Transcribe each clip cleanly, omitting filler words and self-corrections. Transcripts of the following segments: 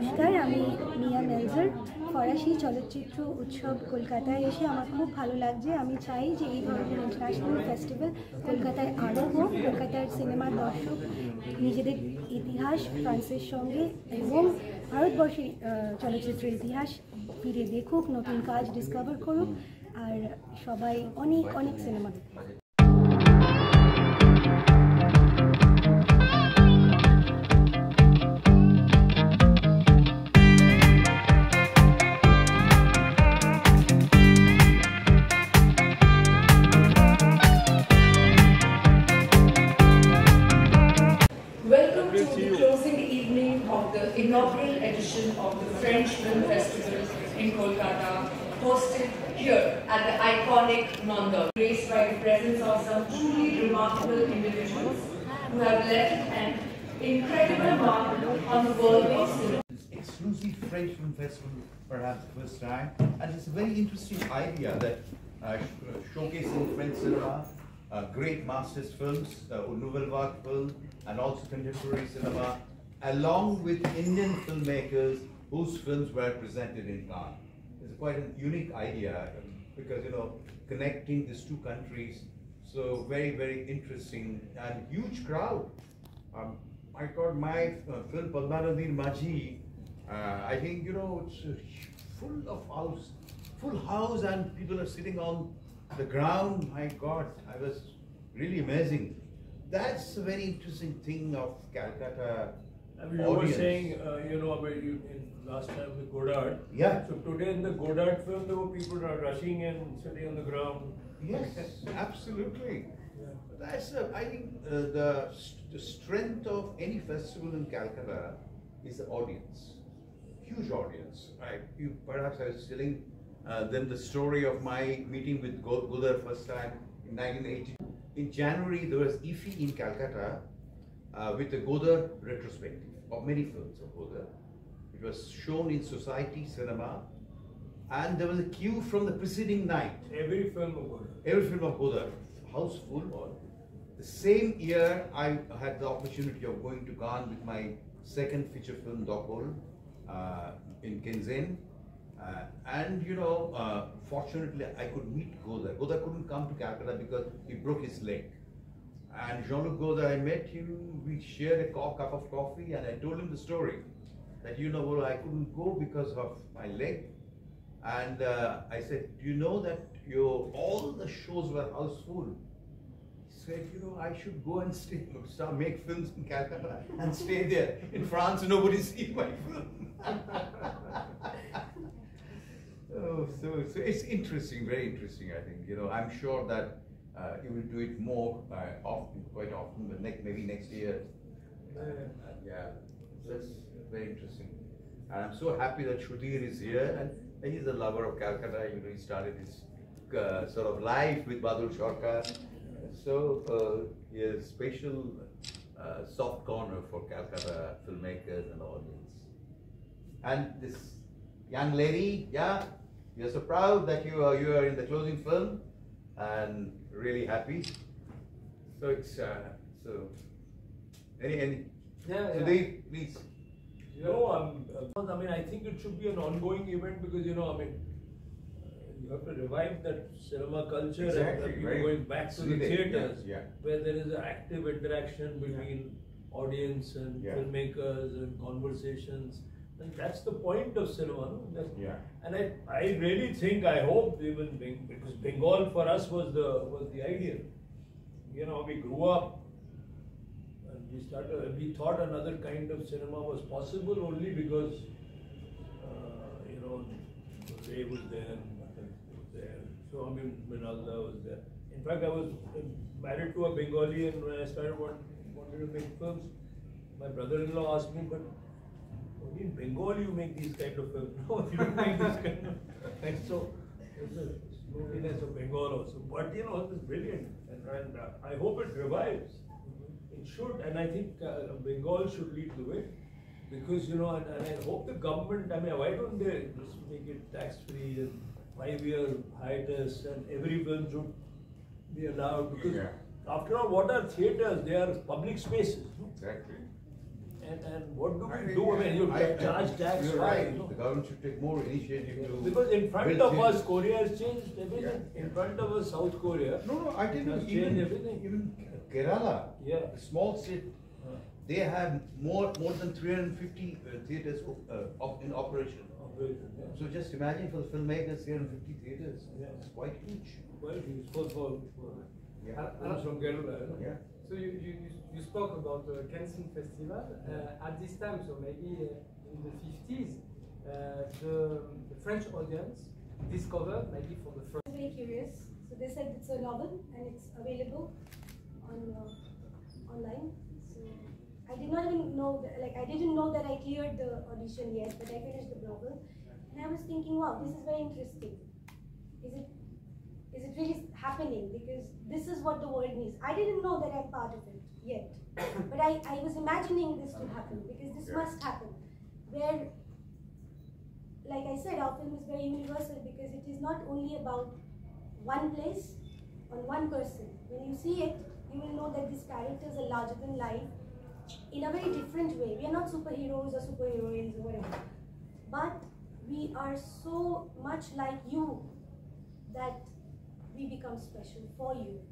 নমস্কার, আমি মিয়া মেলজার। ফরাসি চলচ্চিত্র উৎসব কলকাতায় এসে আমার খুব ভালো লাগছে। আমি চাই যে এই ধরনের ইন্টারন্যাশনাল ফেস্টিভ্যাল কলকাতায় আরও হোক। কলকাতার সিনেমার দর্শক নিজেদের ইতিহাস ফ্রান্সের সঙ্গে এবং ভারতবর্ষের চলচ্চিত্রের ইতিহাস ফিরে দেখুক, নতুন কাজ ডিসকভার করুক, আর সবাই অনেক অনেক সিনেমা দেখুক। Welcome to the closing evening of the inaugural edition of the French Film Festival in Kolkata, hosted here at the iconic Mandal, graced by the presence of some truly remarkable individuals who have left an incredible mark on the world of cinema. Exclusive French Film Festival, perhaps the first time, and it's a very interesting idea that showcasing French cinema, great masters films, Nouvelle Vague film, and also contemporary cinema, along with Indian filmmakers whose films were presented in Cannes. It's quite a unique idea because, you know, connecting these two countries, so very, very interesting and huge crowd. I got my film Padmanadir Maji. I think, you know, it's full house, and people are sitting on the ground. My God, I was really amazing. That's a very interesting thing of Calcutta. I mean, you were saying, you know, about you in last time with Godard. Yeah. So today in the Godard film, there were people are rushing and sitting on the ground. Yes, absolutely. Yeah. That's I think the strength of any festival in Calcutta is the audience, huge audience. Perhaps I was telling them the story of my meeting with Godard first time in 1980. In January, there was IFI in Calcutta with the Godard retrospective of many films of Godard. It was shown in Society Cinema, and there was a queue from the preceding night. Every film of Godard. Every film of Godard, house full. The same year, I had the opportunity of going to Cannes with my second feature film, Dokol, in Shenzhen. And you know, fortunately, I could meet Godard. Godard couldn't come to Calcutta because he broke his leg. And Jean-Luc Godard, I met him, we shared a cup of coffee, and I told him the story. That, you know, well, I couldn't go because of my leg. And I said, do you know that all the shows were house full? He said, you know, I should go and make films in Calcutta and stay there. In France, nobody sees my film. So it's interesting, very interesting, I think. You know, I'm sure that you will do it more often, quite often, but maybe next year. Yeah, that's very interesting. And I'm so happy that Sudhir is here, and he's a lover of Calcutta. You know, he started his sort of life with Badul Sarkar. So he has a special soft corner for Calcutta filmmakers and audience. And this young lady, yeah, we are so proud that you are in the closing film, and really happy. So it's any Sudhir, please. No, I mean, I think it should be an ongoing event because, you know, I mean, you have to revive that cinema culture. Exactly, and people going back to the theatres, where there is an active interaction between audience and filmmakers and conversations. And that's the point of cinema, no? And I really think, I hope, even because Bengal for us was the ideal. You know, we grew up and we thought another kind of cinema was possible only because, you know, Ray was there, Matan was there. So, I mean, Minalda was there. In fact, I was married to a Bengali, and when I started wanted to make films, my brother-in-law asked me, but only in Bengal you make these kind of films. No, you don't make this kind of. And so there's a smokiness of Bengal also. But you know, it's brilliant, and I hope it revives. It should, and I think Bengal should lead the way, because you know, and I hope the government. I mean, why don't they just make it tax-free and 5-year hiatus, and every film should be allowed? Because after all, what are theatres? They are public spaces. No? Exactly. And what do we do? I mean, you charge tax. You're right. The government should take more initiative to. Because in front of us, Korea has changed everything. Yeah. In front of us, South Korea. No, I think even Kerala, a small state, they have more than 350 theatres in operation. So just imagine for the filmmakers, 350 theatres. It's quite huge. Quite huge. From Kerala. Yeah. So you spoke about the Cannes Festival. At this time, so maybe in the 50s, the French audience discovered maybe for the first. I was very curious. So they said it's a novel and it's available on online. So I did not even know that, I didn't know that I cleared the audition yet, but I finished the novel, and I was thinking, wow, this is very interesting. Is it really happening? Because this is what the world needs. I didn't know that I'm part of it yet, but I was imagining this to happen, because this must happen. Where, like I said, our film is very universal, because it is not only about one place or one person. When you see it, you will know that these characters are larger than life in a very different way. We are not superheroes or superheroines or whatever, but we are so much like you that we become special for you.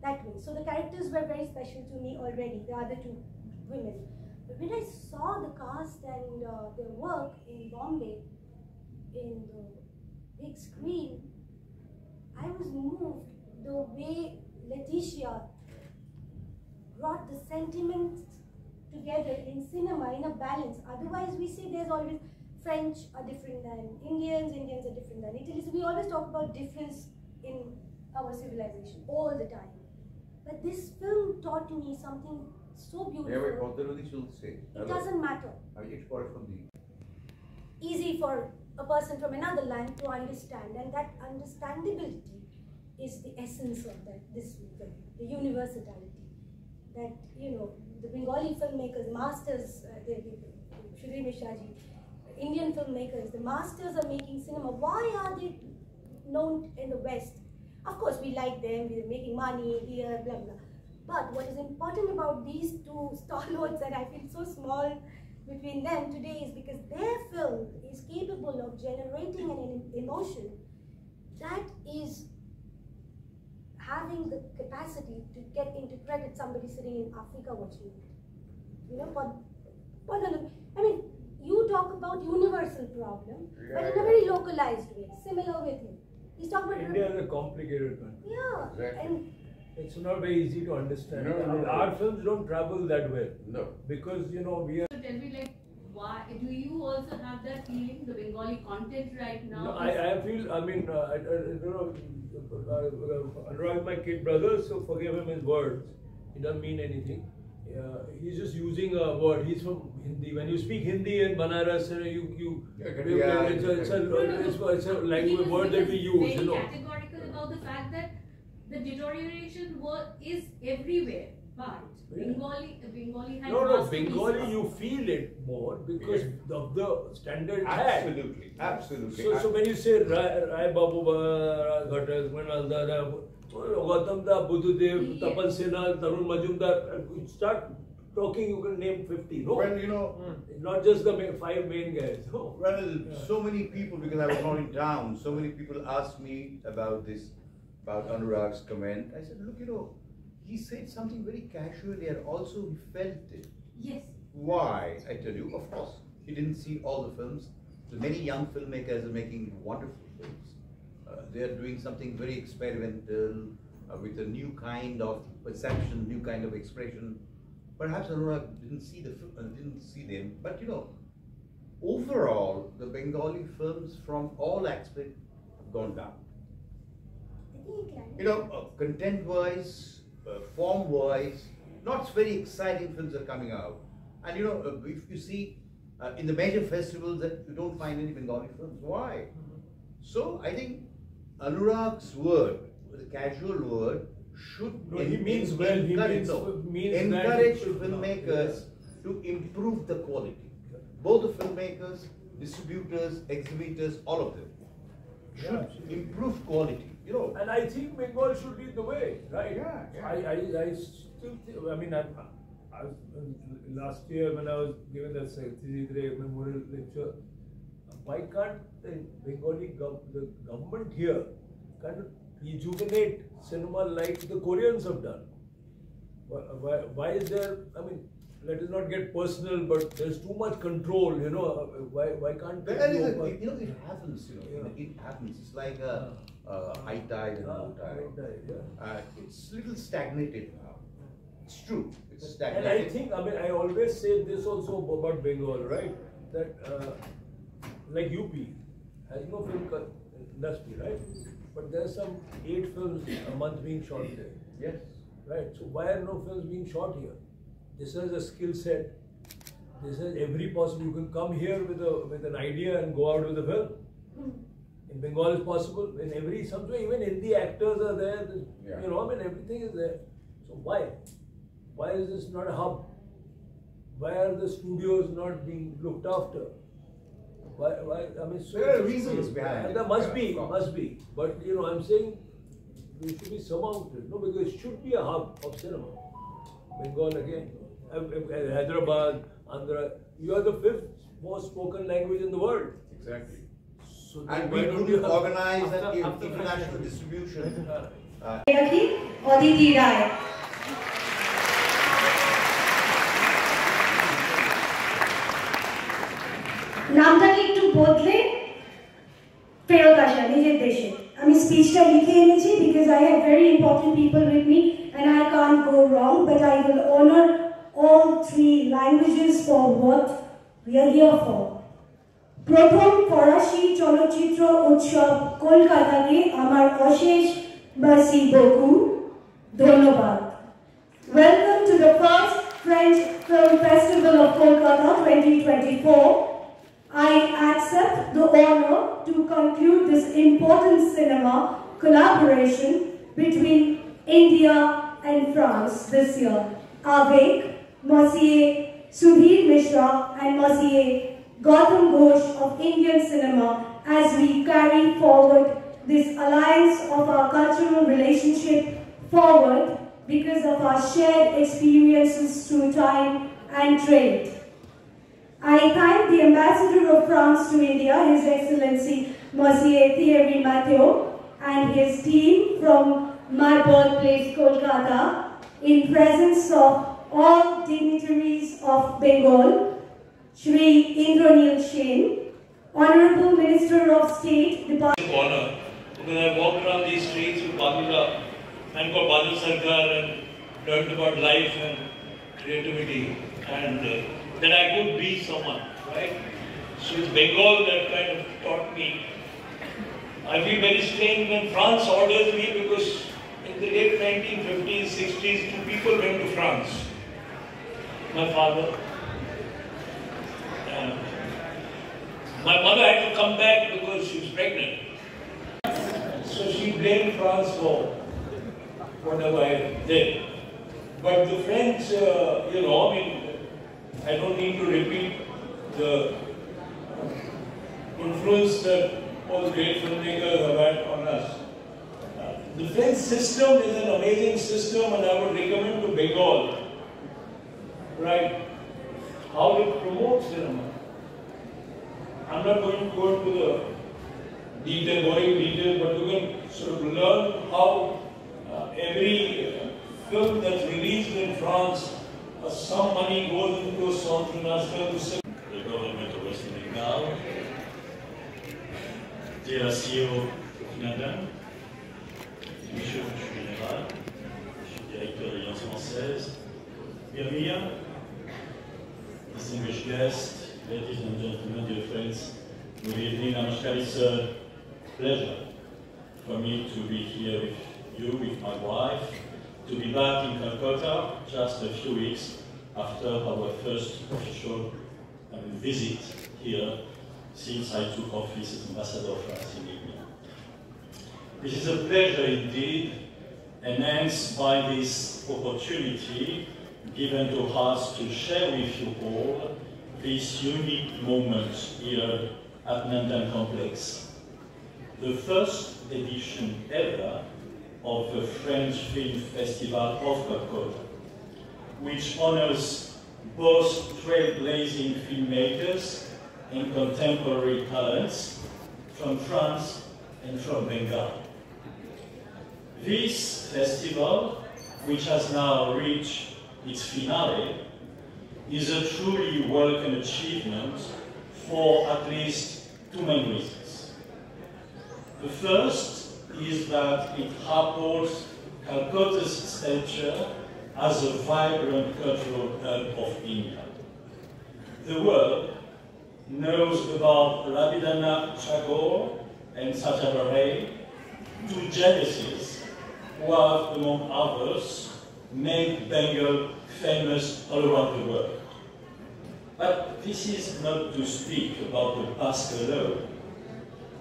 That way. So the characters were very special to me already, the other two women. But when I saw the cast and their work in Bombay, in the big screen, I was moved the way Letitia brought the sentiments together in cinema in a balance. Otherwise, we say there's always French are different than Indians, Indians are different than Italy. So we always talk about difference in our civilization all the time. But this film taught me something so beautiful. It doesn't matter. Easy for a person from another land to understand, and that understandability is the essence of this film, the universality. That, you know, the Bengali filmmakers, masters, Shri Mishraji, Indian filmmakers, the masters are making cinema. Why are they known in the West? Of course, we like them, we're making money here, blah, blah. But what is important about these two stalwarts, that I feel so small between them today, is because their film is capable of generating an emotion that is having the capacity to get into credit somebody sitting in Africa watching it. You know, I mean, you talk about universal problem, but in a very localized way, similar with him. He's talking about India is a complicated country. Yeah, exactly. and it's not very easy to understand. No. Our films don't travel that well. No. Because, you know, we are... So tell me, like, why do you also have that feeling, the Bengali content right now? No, I feel, I mean, you know, Anurag, my kid brother, so forgive him his words. He doesn't mean anything. He's just using a word. He's from Hindi. When you speak Hindi in Banaras, it's a language word that we use. Very categorical about the fact that the deterioration is everywhere, but Bengali has no, Bengali you feel it more because of the standard tag. Absolutely. So when you say Rai Babu Ghatak, Gautam Da, Buddhadev, Tapan Sinha, Tarun Majumdar, you start talking, you can name 50. No? Well, you know, not just the 5 main guys. No. Well, so many people, because I was not in town, so many people asked me about this, about Anurag's comment. I said, look, you know, he said something very casually and also he felt it. Yes. Why? I tell you, of course, he didn't see all the films. So many young filmmakers are making wonderful films. They are doing something very experimental with a new kind of perception, new kind of expression. Perhaps Anurag didn't see them, but you know, overall, the Bengali films from all aspects have gone down. You know, content-wise, form-wise, not very exciting films are coming out. And you know, if you see in the major festivals that you don't find any Bengali films, why? So I think Anurag's word, the casual word, should means encourage filmmakers to improve the quality. Both the filmmakers, distributors, exhibitors, all of them should improve quality. You know, and I think Bengal should lead the way, right? Yeah. I still think, I mean, last year when I was given that Satyajit Memorial lecture, why can't the Bengali the government here kind of rejuvenate cinema like the Koreans have done? Why is there, I mean, let us not get personal, but there's too much control, you know, why can't it happens, it happens. It's like a high tide and low tide. It's a little stagnated now. It's true, it's stagnated. And I think, I mean, I always say this also about Bengal, right? That, like UP, has no film industry, right? But there's some 8 films a month being shot there. Yes. Right, so why are no films being shot here? This is a skill set. This is every possible. You can come here with an idea and go out with a film. In Bengal is possible. In every somewhere, even Hindi actors are there. You know, I mean, everything is there. So why? Why is this not a hub? Why are the studios not being looked after? Why? I mean, so there are reasons behind it. There must be. But you know, I'm saying there should be some outlet. No, because it should be a hub of cinema. Bengal again, Hyderabad, Andhra. You are the 5th most spoken language in the world. Exactly. So and we couldn't organize that international distribution. Aditi Rai. নামটাকে একটু বদলে ফেরত আসা নিজের দেশে আমি স্পিচটা লিখে এনেছি because I have very important people with me and I can't go wrong, but I will honor all 3 languages for what we are here for. প্রথম ফরাসি চলচ্চিত্র উৎসব কলকাতাকে আমার অশেষ merci beaucoup ধন্যবাদ. Welcome to the first French Film Festival of Kolkata 2024. I accept the honor to conclude this important cinema collaboration between India and France this year. Avec Monsieur Sudhir Mishra and Monsieur Gautam Ghosh of Indian cinema as we carry forward this alliance of our cultural relationship forward because of our shared experiences through time and trade. I thank the Ambassador of France to India, His Excellency Monsieur Thierry Mathieu, and his team from my birthplace, Kolkata, in presence of all dignitaries of Bengal, Shri Indranil Sen, Honorable Minister of State, Department. Honor, because I walked around these streets with Badula and got Badul Sarkar and learned about life and creativity and that I could be someone, right? So it's Bengal that kind of taught me. I feel very strange when France orders me because in the late 1950s, 60s, 2 people went to France. My father. My mother had to come back because she was pregnant. So she blamed France for whatever I did. But the French, you know, I mean, I don't need to repeat the influence that all great filmmakers have had on us. The French system is an amazing system and I would recommend to Bengal, right, how it promotes cinema. I'm not going to go into the boring details, but you can sort of learn how every film that's released in France, some money goes into a centre national to the government of Western Bengal. Dear CEO Canada, Monsieur le Général, Directeur de l'Alliance Française, Birmia, distinguished guests, ladies and gentlemen, dear friends, good evening. Namaskar. It's a pleasure for me to be here with you, with my wife, to be back in Calcutta just a few weeks after our first official visit here since I took office as Ambassador of France in India. This is a pleasure indeed, enhanced by this opportunity given to us to share with you all this unique moment here at Nandan Complex. The first edition ever of the French Film Festival of Calcutta. which honors both trailblazing filmmakers and contemporary talents from France and from Bengal. This festival, which has now reached its finale, is a truly welcome achievement for at least two main reasons. The first is that it upholds Calcutta's stature as a vibrant cultural hub of India. The world knows about Rabindranath Tagore and Satyagraha Ray, two geniuses who have, among others, made Bengal famous all around the world. But this is not to speak about the past alone.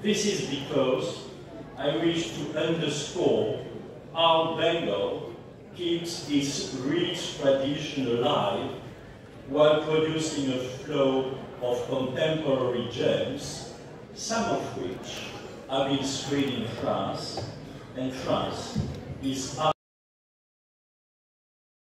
This is because I wish to underscore how Bengal keeps its rich tradition alive while producing a flow of contemporary gems, some of which have been screened in France, and France is